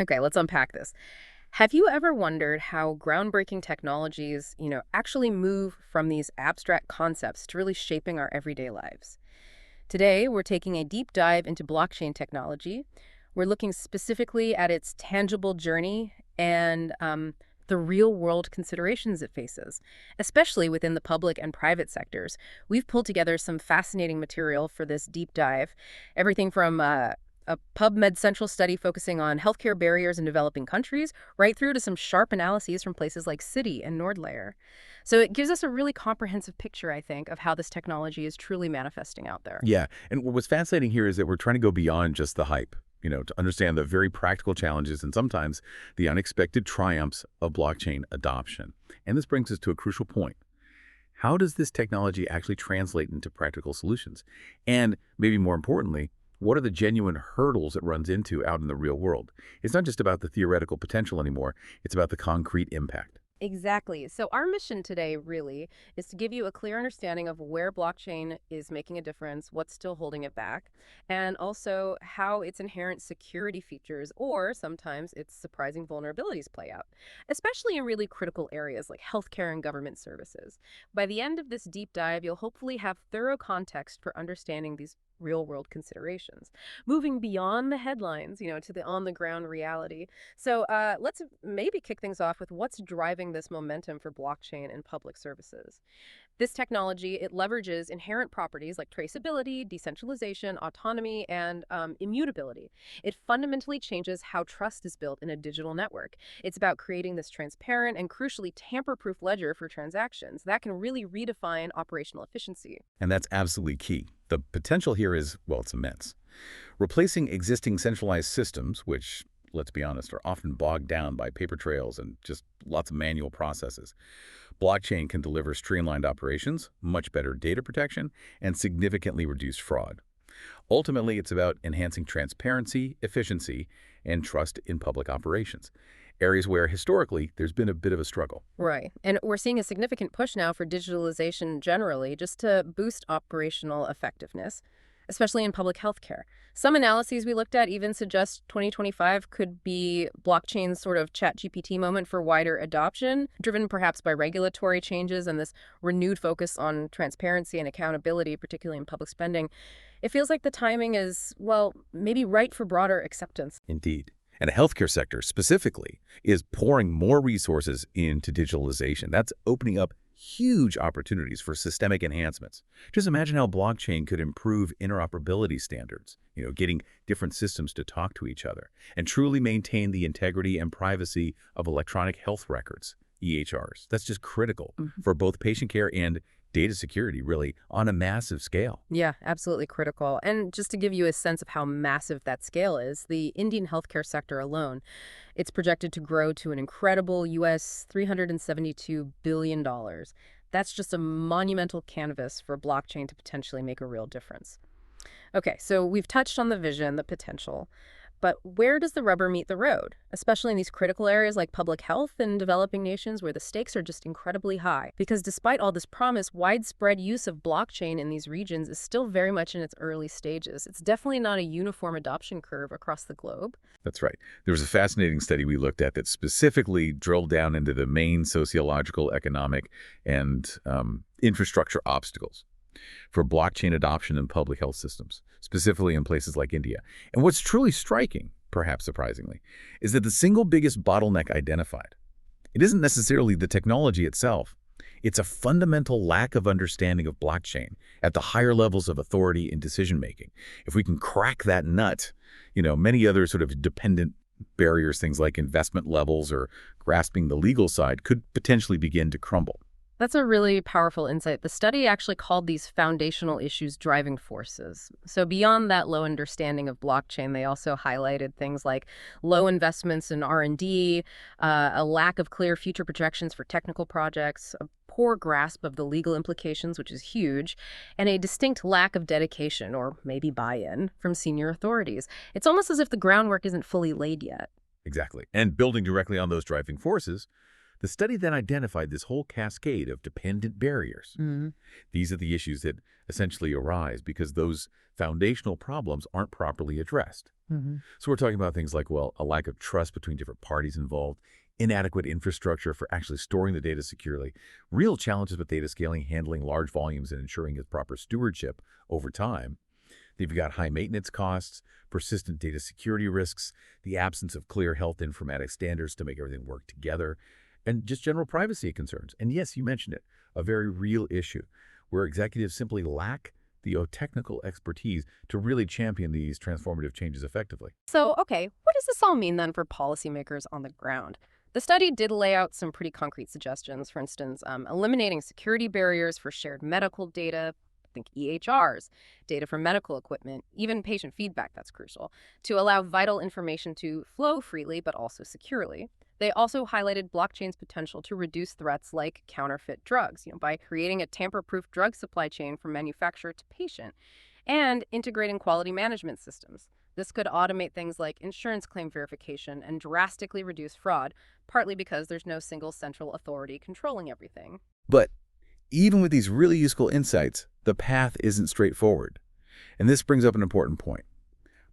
Okay, let's unpack this. Have you ever wondered how groundbreaking technologies, actually move from these abstract concepts to really shaping our everyday lives? Today, we're taking a deep dive into blockchain technology. We're looking specifically at its tangible journey and the real world considerations it faces, especially within the public and private sectors. We've pulled together some fascinating material for this deep dive, everything from a PubMed Central study focusing on healthcare barriers in developing countries, right through to some sharp analyses from places like Citi and Nordlayer. So it gives us a really comprehensive picture, I think, of how this technology is truly manifesting out there. Yeah, and what's fascinating here is that we're trying to go beyond just the hype, to understand the very practical challenges and sometimes the unexpected triumphs of blockchain adoption. And this brings us to a crucial point. How does this technology actually translate into practical solutions? And maybe more importantly, what are the genuine hurdles it runs into out in the real world? It's not just about the theoretical potential anymore, it's about the concrete impact. Exactly. So our mission today really is to give you a clear understanding of where blockchain is making a difference, what's still holding it back, and also how its inherent security features or sometimes its surprising vulnerabilities play out, especially in really critical areas like healthcare and government services. By the end of this deep dive, you'll hopefully have thorough context for understanding these real-world considerations, moving beyond the headlines, to the on-the-ground reality. So let's maybe kick things off with what's driving this momentum for blockchain and public services. This technology, it leverages inherent properties like traceability, decentralization, autonomy, and immutability. It fundamentally changes how trust is built in a digital network. It's about creating this transparent and crucially tamper-proof ledger for transactions that can really redefine operational efficiency. And that's absolutely key. The potential here is, well, it's immense. Replacing existing centralized systems, which, let's be honest, are often bogged down by paper trails and just lots of manual processes. Blockchain can deliver streamlined operations, much better data protection, and significantly reduced fraud. Ultimately, it's about enhancing transparency, efficiency, and trust in public operations, areas where historically there's been a bit of a struggle. Right. And we're seeing a significant push now for digitalization generally, just to boost operational effectiveness, especially in public healthcare. Some analyses we looked at even suggest 2025 could be blockchain's sort of chat GPT moment for wider adoption, driven perhaps by regulatory changes and this renewed focus on transparency and accountability, particularly in public spending. It feels like the timing is, well, maybe right for broader acceptance. Indeed. And the healthcare sector specifically is pouring more resources into digitalization. That's opening up huge opportunities for systemic enhancements. Just imagine how blockchain could improve interoperability standards, getting different systems to talk to each other, and truly maintain the integrity and privacy of electronic health records, EHRs. That's just critical for both patient care and data security, really, on a massive scale. Yeah, absolutely critical. And just to give you a sense of how massive that scale is, the Indian healthcare sector alone, it's projected to grow to an incredible US $372 billion. That's just a monumental canvas for blockchain to potentially make a real difference. Okay, so we've touched on the vision, the potential. But where does the rubber meet the road, especially in these critical areas like public health in developing nations where the stakes are just incredibly high? Because despite all this promise, widespread use of blockchain in these regions is still very much in its early stages. It's definitely not a uniform adoption curve across the globe. That's right. There was a fascinating study we looked at that specifically drilled down into the main sociological, economic, and infrastructure obstacles for blockchain adoption in public health systems, specifically in places like India. And what's truly striking, perhaps surprisingly, is that the single biggest bottleneck identified, it isn't necessarily the technology itself. It's a fundamental lack of understanding of blockchain at the higher levels of authority and decision-making. If we can crack that nut, many other sort of dependent barriers, things like investment levels or grasping the legal side, could potentially begin to crumble. That's a really powerful insight. The study actually called these foundational issues driving forces. So beyond that low understanding of blockchain, they also highlighted things like low investments in R&D, a lack of clear future projections for technical projects, a poor grasp of the legal implications, which is huge, and a distinct lack of dedication or maybe buy-in from senior authorities. It's almost as if the groundwork isn't fully laid yet. Exactly. And building directly on those driving forces, The study then identified this whole cascade of dependent barriers. Mm. These are the issues that essentially arise because those foundational problems aren't properly addressed. Hmm. So we're talking about things like, well, a lack of trust between different parties involved, inadequate infrastructure for actually storing the data securely, real challenges with data scaling, handling large volumes, and ensuring its proper stewardship over time. You've got high maintenance costs, persistent data security risks, the absence of clear health informatics standards to make everything work together, and just general privacy concerns. And yes, you mentioned it, a very real issue where executives simply lack the technical expertise to really champion these transformative changes effectively. So, okay, what does this all mean then for policymakers on the ground? The study did lay out some pretty concrete suggestions. For instance, eliminating security barriers for shared medical data, think EHRs, data from medical equipment, even patient feedback, that's crucial, to allow vital information to flow freely but also securely. They also highlighted blockchain's potential to reduce threats like counterfeit drugs, by creating a tamper-proof drug supply chain from manufacturer to patient and integrating quality management systems. This could automate things like insurance claim verification and drastically reduce fraud, partly because there's no single central authority controlling everything. But even with these really useful insights, the path isn't straightforward. And this brings up an important point.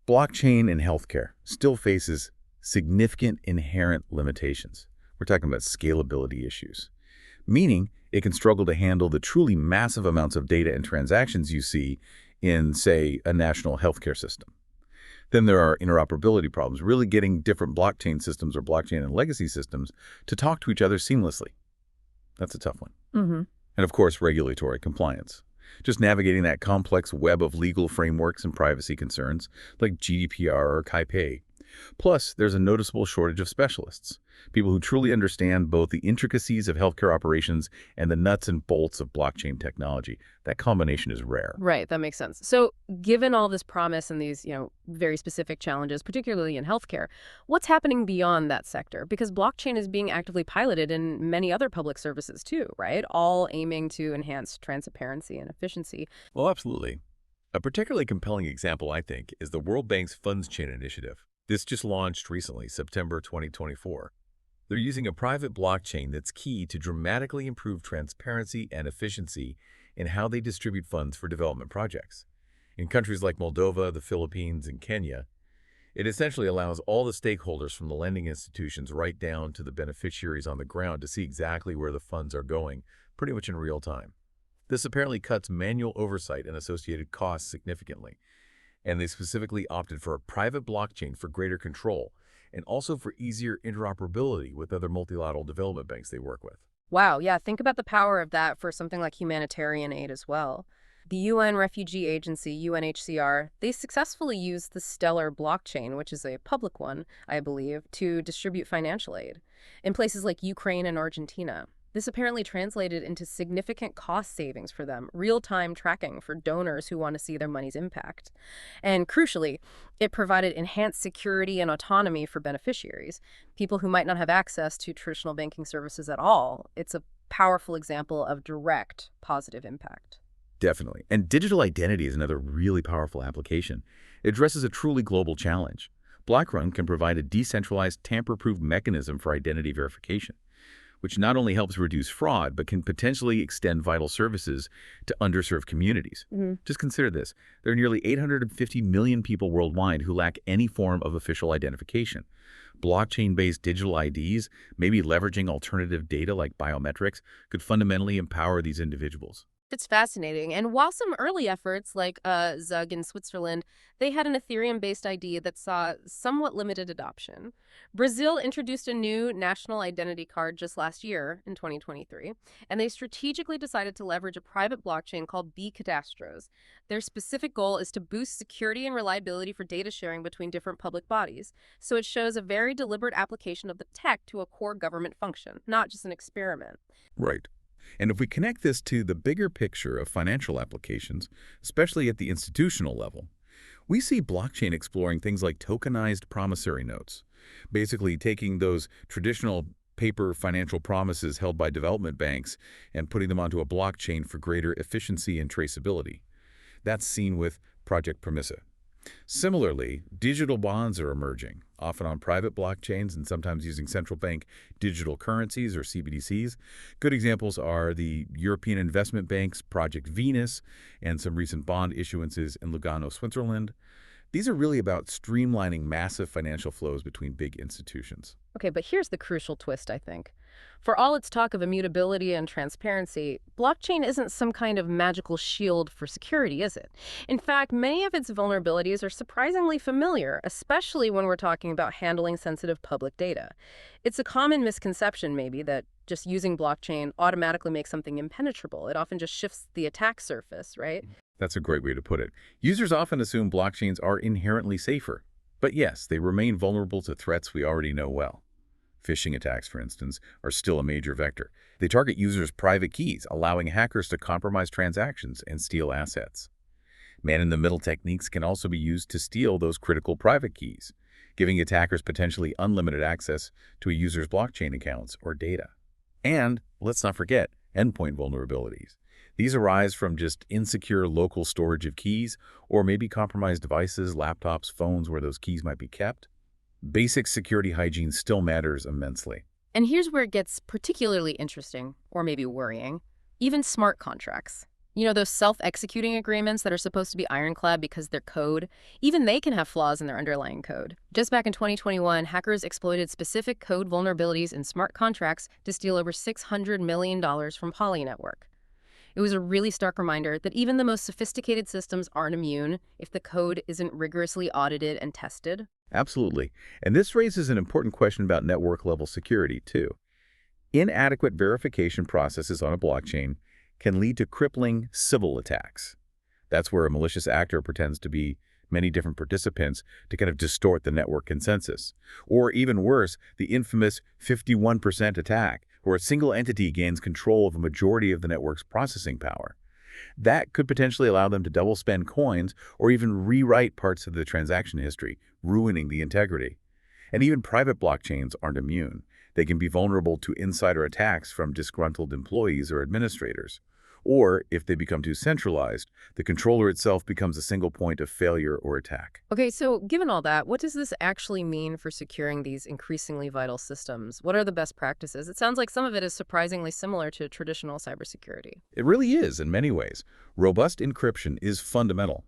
Blockchain in healthcare still faces significant inherent limitations. We're talking about scalability issues, meaning it can struggle to handle the truly massive amounts of data and transactions you see in, say, a national healthcare system. Then there are interoperability problems, really getting different blockchain systems or blockchain and legacy systems to talk to each other seamlessly. That's a tough one. Mm-hmm. And of course, regulatory compliance. Just navigating that complex web of legal frameworks and privacy concerns like GDPR or CAIPE. Plus, there's a noticeable shortage of specialists, people who truly understand both the intricacies of healthcare operations and the nuts and bolts of blockchain technology. That combination is rare. Right, that makes sense. So, given all this promise and these, very specific challenges, particularly in healthcare, what's happening beyond that sector? Because blockchain is being actively piloted in many other public services too, right? All aiming to enhance transparency and efficiency. Well, absolutely. A particularly compelling example, I think, is the World Bank's Funds Chain initiative. This just launched recently, September 2024. They're using a private blockchain that's key to dramatically improve transparency and efficiency in how they distribute funds for development projects. In countries like Moldova, the Philippines, and Kenya, it essentially allows all the stakeholders from the lending institutions right down to the beneficiaries on the ground to see exactly where the funds are going, pretty much in real time. This apparently cuts manual oversight and associated costs significantly. And they specifically opted for a private blockchain for greater control and also for easier interoperability with other multilateral development banks they work with. Wow, yeah, think about the power of that for something like humanitarian aid as well. The UN Refugee Agency, UNHCR, they successfully used the Stellar blockchain, which is a public one, I believe, to distribute financial aid in places like Ukraine and Argentina. This apparently translated into significant cost savings for them, real-time tracking for donors who want to see their money's impact. And crucially, it provided enhanced security and autonomy for beneficiaries, people who might not have access to traditional banking services at all. It's a powerful example of direct positive impact. Definitely. And digital identity is another really powerful application. It addresses a truly global challenge. BlockRun can provide a decentralized, tamper-proof mechanism for identity verification, which not only helps reduce fraud, but can potentially extend vital services to underserved communities. Just consider this. There are nearly 850 million people worldwide who lack any form of official identification. Blockchain-based digital IDs, maybe leveraging alternative data like biometrics, could fundamentally empower these individuals. It's fascinating. And while some early efforts, like Zug in Switzerland, they had an Ethereum-based ID that saw somewhat limited adoption. Brazil introduced a new national identity card just last year, in 2023, and they strategically decided to leverage a private blockchain called B-Cadastros. Their specific goal is to boost security and reliability for data sharing between different public bodies. So it shows a very deliberate application of the tech to a core government function, not just an experiment. Right. And if we connect this to the bigger picture of financial applications, especially at the institutional level, we see blockchain exploring things like tokenized promissory notes, basically taking those traditional paper financial promises held by development banks and putting them onto a blockchain for greater efficiency and traceability. That's seen with Project Promissa. Similarly, digital bonds are emerging, often on private blockchains and sometimes using central bank digital currencies or CBDCs. Good examples are the European Investment Bank's Project Venus and some recent bond issuances in Lugano, Switzerland. These are really about streamlining massive financial flows between big institutions. Okay, but here's the crucial twist, I think. For all its talk of immutability and transparency, blockchain isn't some kind of magical shield for security, is it? In fact, many of its vulnerabilities are surprisingly familiar, especially when we're talking about handling sensitive public data. It's a common misconception, maybe, that just using blockchain automatically makes something impenetrable. It often just shifts the attack surface, right? That's a great way to put it. Users often assume blockchains are inherently safer. But yes, they remain vulnerable to threats we already know well. Phishing attacks, for instance, are still a major vector. They target users' private keys, allowing hackers to compromise transactions and steal assets. Man-in-the-middle techniques can also be used to steal those critical private keys, giving attackers potentially unlimited access to a user's blockchain accounts or data. And let's not forget endpoint vulnerabilities. These arise from just insecure local storage of keys or maybe compromised devices, laptops, phones where those keys might be kept. Basic security hygiene still matters immensely. And here's where it gets particularly interesting, or maybe worrying. Even smart contracts. You know, those self-executing agreements that are supposed to be ironclad because they're code, even they can have flaws in their underlying code. Just back in 2021, hackers exploited specific code vulnerabilities in smart contracts to steal over $600 million from Poly Network. It was a really stark reminder that even the most sophisticated systems aren't immune if the code isn't rigorously audited and tested. Absolutely. And this raises an important question about network-level security, too. Inadequate verification processes on a blockchain can lead to crippling civil attacks. That's where a malicious actor pretends to be many different participants to kind of distort the network consensus. Or even worse, the infamous 51% attack, where a single entity gains control of a majority of the network's processing power. That could potentially allow them to double spend coins or even rewrite parts of the transaction history, ruining the integrity. And even private blockchains aren't immune. They can be vulnerable to insider attacks from disgruntled employees or administrators. Or, if they become too centralized, the controller itself becomes a single point of failure or attack. Okay, so given all that, what does this actually mean for securing these increasingly vital systems? What are the best practices? It sounds like some of it is surprisingly similar to traditional cybersecurity. It really is in many ways. Robust encryption is fundamental.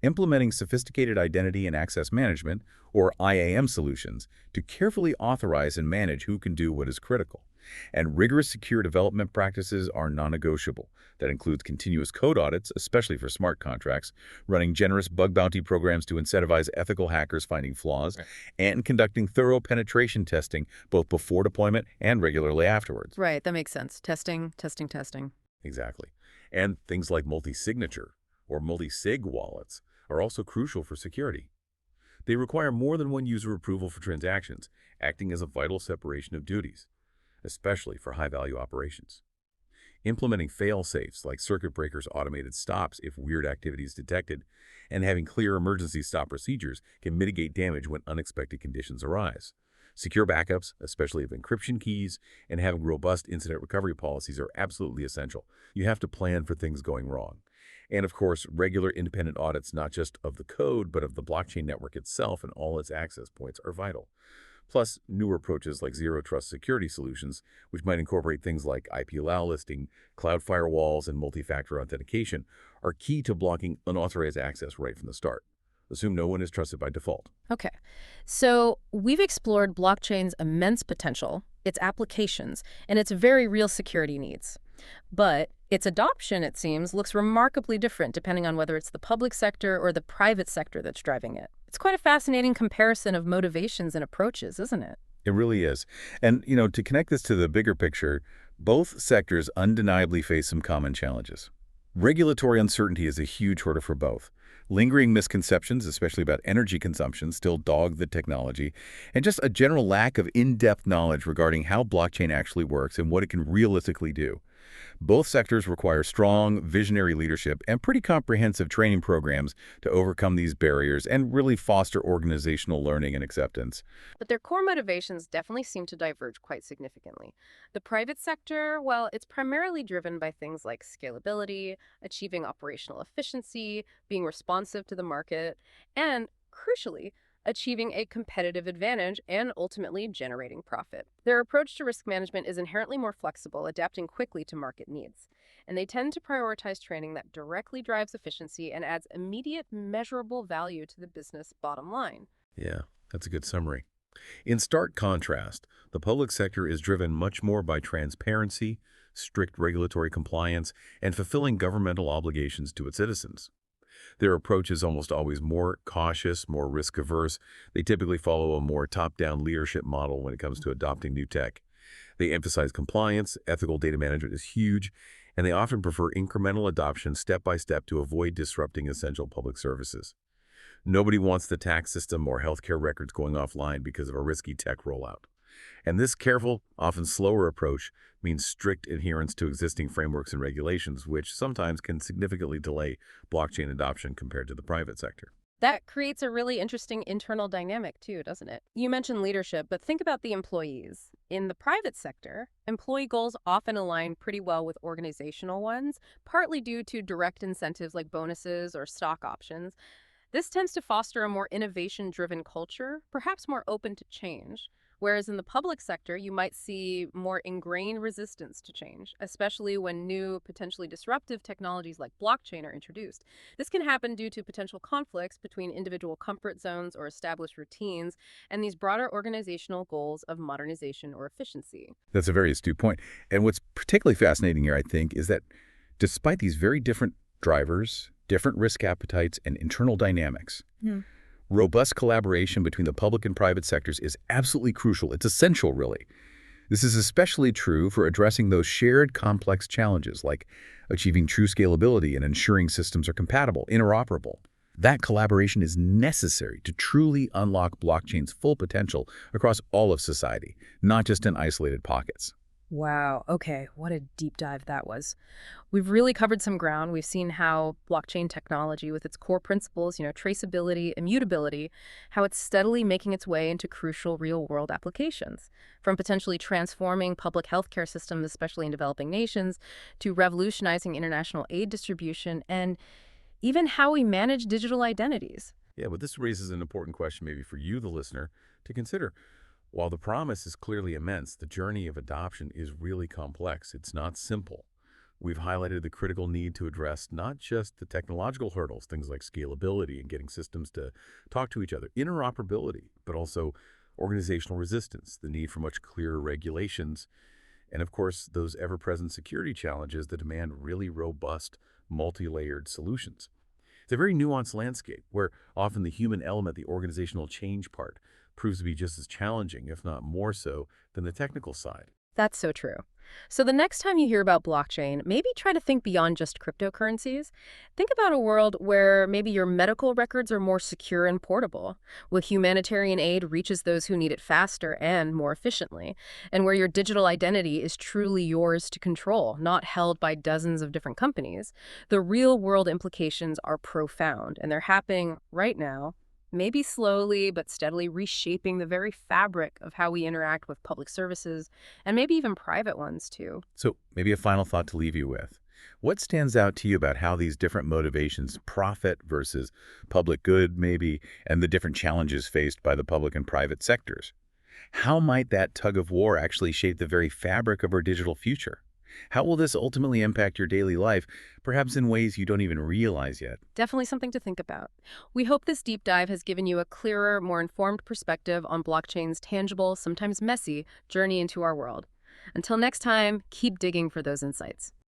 Implementing sophisticated identity and access management, or IAM solutions, to carefully authorize and manage who can do what is critical. And rigorous secure development practices are non-negotiable. That includes continuous code audits, especially for smart contracts, running generous bug bounty programs to incentivize ethical hackers finding flaws, and conducting thorough penetration testing both before deployment and regularly afterwards. Right, that makes sense. Testing, testing, testing. Exactly. And things like multi-signature or multi-sig wallets are also crucial for security. They require more than one user approval for transactions, acting as a vital separation of duties, especially for high-value operations. Implementing fail-safes like circuit breakers automated stops if weird activity is detected, and having clear emergency stop procedures can mitigate damage when unexpected conditions arise. Secure backups, especially of encryption keys, and having robust incident recovery policies are absolutely essential. You have to plan for things going wrong. And of course, regular independent audits not just of the code, but of the blockchain network itself and all its access points are vital. Plus, newer approaches like zero-trust security solutions, which might incorporate things like IP-allow listing, cloud firewalls, and multi-factor authentication, are key to blocking unauthorized access right from the start. Assume no one is trusted by default. Okay, so we've explored blockchain's immense potential, its applications, and its very real security needs. But its adoption, it seems, looks remarkably different depending on whether it's the public sector or the private sector that's driving it. It's quite a fascinating comparison of motivations and approaches, isn't it? It really is. And, to connect this to the bigger picture, both sectors undeniably face some common challenges. Regulatory uncertainty is a huge hurdle for both. Lingering misconceptions, especially about energy consumption, still dog the technology, and just a general lack of in-depth knowledge regarding how blockchain actually works and what it can realistically do. Both sectors require strong, visionary leadership and pretty comprehensive training programs to overcome these barriers and really foster organizational learning and acceptance. But their core motivations definitely seem to diverge quite significantly. The private sector, well, it's primarily driven by things like scalability, achieving operational efficiency, being responsive to the market, and, crucially, achieving a competitive advantage and ultimately generating profit. Their approach to risk management is inherently more flexible, adapting quickly to market needs. And they tend to prioritize training that directly drives efficiency and adds immediate, measurable value to the business bottom line. Yeah, that's a good summary. In stark contrast, the public sector is driven much more by transparency, strict regulatory compliance, and fulfilling governmental obligations to its citizens. Their approach is almost always more cautious, more risk-averse. They typically follow a more top-down leadership model when it comes to adopting new tech. They emphasize compliance, ethical data management is huge, and they often prefer incremental adoption step by step to avoid disrupting essential public services. Nobody wants the tax system or healthcare records going offline because of a risky tech rollout. And this careful, often slower approach means strict adherence to existing frameworks and regulations, which sometimes can significantly delay blockchain adoption compared to the private sector. That creates a really interesting internal dynamic too, doesn't it? You mentioned leadership, but think about the employees. In the private sector, employee goals often align pretty well with organizational ones, partly due to direct incentives like bonuses or stock options. This tends to foster a more innovation-driven culture, perhaps more open to change. Whereas in the public sector, you might see more ingrained resistance to change, especially when new, potentially disruptive technologies like blockchain are introduced. This can happen due to potential conflicts between individual comfort zones or established routines and these broader organizational goals of modernization or efficiency. That's a very astute point. And what's particularly fascinating here, I think, is that despite these very different drivers, different risk appetites, and internal dynamics, robust collaboration between the public and private sectors is absolutely crucial. It's essential, really. This is especially true for addressing those shared complex challenges like achieving true scalability and ensuring systems are compatible, interoperable. That collaboration is necessary to truly unlock blockchain's full potential across all of society, not just in isolated pockets. Wow. Okay. What a deep dive that was. We've really covered some ground. We've seen how blockchain technology with its core principles, traceability, immutability, how it's steadily making its way into crucial real-world applications, from potentially transforming public healthcare systems, especially in developing nations, to revolutionizing international aid distribution, and even how we manage digital identities. Yeah, but this raises an important question maybe for you, the listener, to consider. While the promise is clearly immense, the journey of adoption is really complex. It's not simple. We've highlighted the critical need to address not just the technological hurdles, things like scalability and getting systems to talk to each other, interoperability, but also organizational resistance, the need for much clearer regulations, and of course, those ever-present security challenges that demand really robust, multi-layered solutions. It's a very nuanced landscape where often the human element, the organizational change part, proves to be just as challenging, if not more so, than the technical side. That's so true. So the next time you hear about blockchain, maybe try to think beyond just cryptocurrencies. Think about a world where maybe your medical records are more secure and portable, where humanitarian aid reaches those who need it faster and more efficiently, and where your digital identity is truly yours to control, not held by dozens of different companies. The real-world implications are profound, and they're happening right now, maybe slowly but steadily reshaping the very fabric of how we interact with public services and maybe even private ones too. So maybe a final thought to leave you with. What stands out to you about how these different motivations, profit versus public good maybe, and the different challenges faced by the public and private sectors? How might that tug of war actually shape the very fabric of our digital future? How will this ultimately impact your daily life, perhaps in ways you don't even realize yet? Definitely something to think about. We hope this deep dive has given you a clearer, more informed perspective on blockchain's tangible, sometimes messy, journey into our world. Until next time, keep digging for those insights.